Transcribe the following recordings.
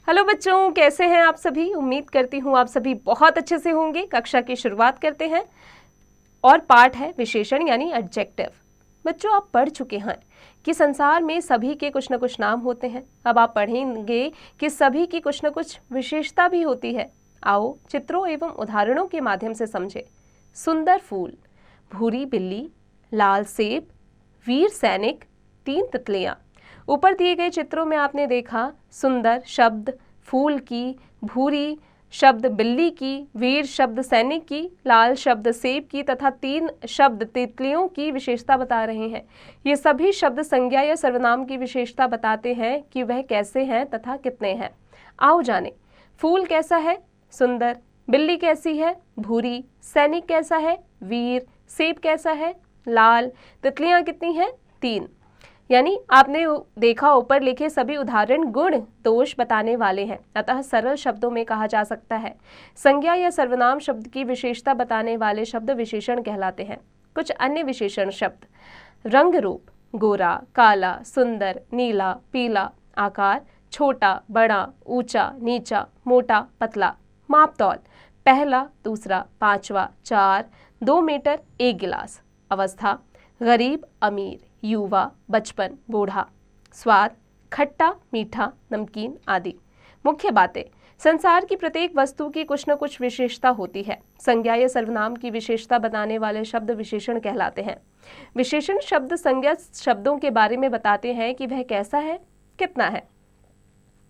Hello बच्चों, कैसे हैं आप सभी। उम्मीद करती हूँ आप सभी बहुत अच्छे से होंगे। कक्षा की शुरुआत करते हैं और पाठ है विशेषण यानी एडजेक्टिव। बच्चों, आप पढ़ चुके हैं कि संसार में सभी के कुछ न कुछ नाम होते हैं। अब आप पढ़ेंगे कि सभी की कुछ न कुछ विशेषता भी होती है। आओ चित्रों एवं उदाहरणों के माध्यम से समझे। सुंदर फूल, भूरी बिल्ली, लाल सेब, वीर सैनिक, 3 तितलियां। ऊपर दिए गए चित्रों में आपने देखा सुंदर शब्द फूल की, भूरी शब्द बिल्ली की, वीर शब्द सैनिक की, लाल शब्द सेब की तथा 3 शब्द तितलियों की विशेषता बता रहे हैं। ये सभी शब्द संज्ञा या सर्वनाम की विशेषता बताते हैं कि वह कैसे हैं तथा कितने हैं। आओ जाने। फूल कैसा है? सुंदर। बिल्ली कैसी है? भूरी। सैनिक कैसा है? वीर। सेब कैसा है? लाल। तितलियां कितनी हैं? 3। यानी आपने देखा ऊपर लिखे सभी उदाहरण गुण दोष बताने वाले हैं, अतः सरल शब्दों में कहा जा सकता है संज्ञा या सर्वनाम शब्द की विशेषता बताने वाले शब्द विशेषण कहलाते हैं। कुछ अन्य विशेषण शब्द: रंग रूप, गोरा, काला, सुंदर, नीला, पीला, आकार, छोटा, बड़ा, ऊंचा, नीचा, मोटा, पतला, माप तौल, पहला, दूसरा, पांचवा, 4, 2 मीटर, 1 गिलास, अवस्था, गरीब, अमीर, युवा, बचपन, बूढ़ा, स्वाद, खट्टा, मीठा, नमकीन आदि। मुख्य बातें: संसार की प्रत्येक वस्तु की कुछ न कुछ विशेषता होती है। संज्ञा या सर्वनाम की विशेषता बताने वाले शब्द विशेषण कहलाते हैं। विशेषण शब्द संज्ञा शब्दों के बारे में बताते हैं कि वह कैसा है, कितना है।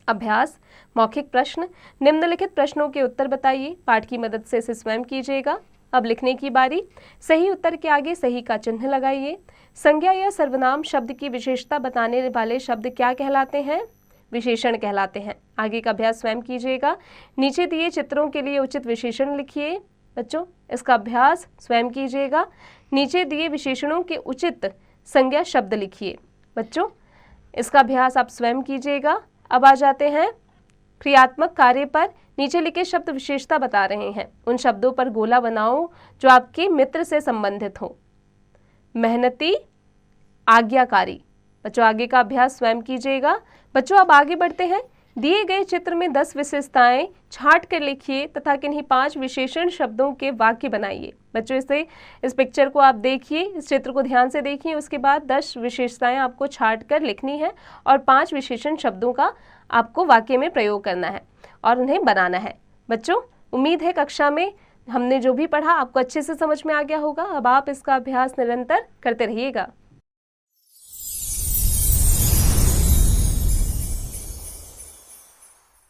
अभ्यास: मौखिक प्रश्न। निम्नलिखित प्रश्नों के उत्तर बताइए। पाठ की मदद से इसे स्वयं कीजिएगा। अब लिखने की बारी। सही उत्तर के आगे सही का चिन्ह लगाइए। संज्ञा या सर्वनाम शब्द की विशेषता बताने वाले शब्द क्या कहलाते हैं? विशेषण कहलाते हैं। आगे का अभ्यास स्वयं कीजिएगा। नीचे दिए चित्रों के लिए उचित विशेषण लिखिए। बच्चों, इसका अभ्यास स्वयं कीजिएगा। नीचे दिए विशेषणों के उचित संज्ञा शब्द लिखिए। बच्चों, इसका अभ्यास आप स्वयं कीजिएगा। अब आ जाते हैं क्रियात्मक कार्य पर। नीचे लिखे शब्द विशेषता बता रहे हैं। उन शब्दों पर गोला बनाओ जो आपके मित्र से संबंधित हो। मेहनती, आज्ञाकारी। बच्चों, आगे का अभ्यास स्वयं कीजिएगा। बच्चों, अब आगे बढ़ते हैं। दिए गए चित्र में 10 विशेषताएं छांट कर लिखिए तथा किन्हीं 5 विशेषण शब्दों के वाक्य बनाइए। बच्चों, इस पिक्चर को आप देखिए, इस चित्र को ध्यान से देखिए। उसके बाद 10 विशेषताएं आपको छांट कर लिखनी है और 5 विशेषण शब्दों का आपको वाक्य में प्रयोग करना है और उन्हें बनाना है। बच्चों, उम्मीद है कक्षा में हमने जो भी पढ़ा आपको अच्छे से समझ में आ गया होगा। अब आप इसका अभ्यास निरंतर करते रहिएगा।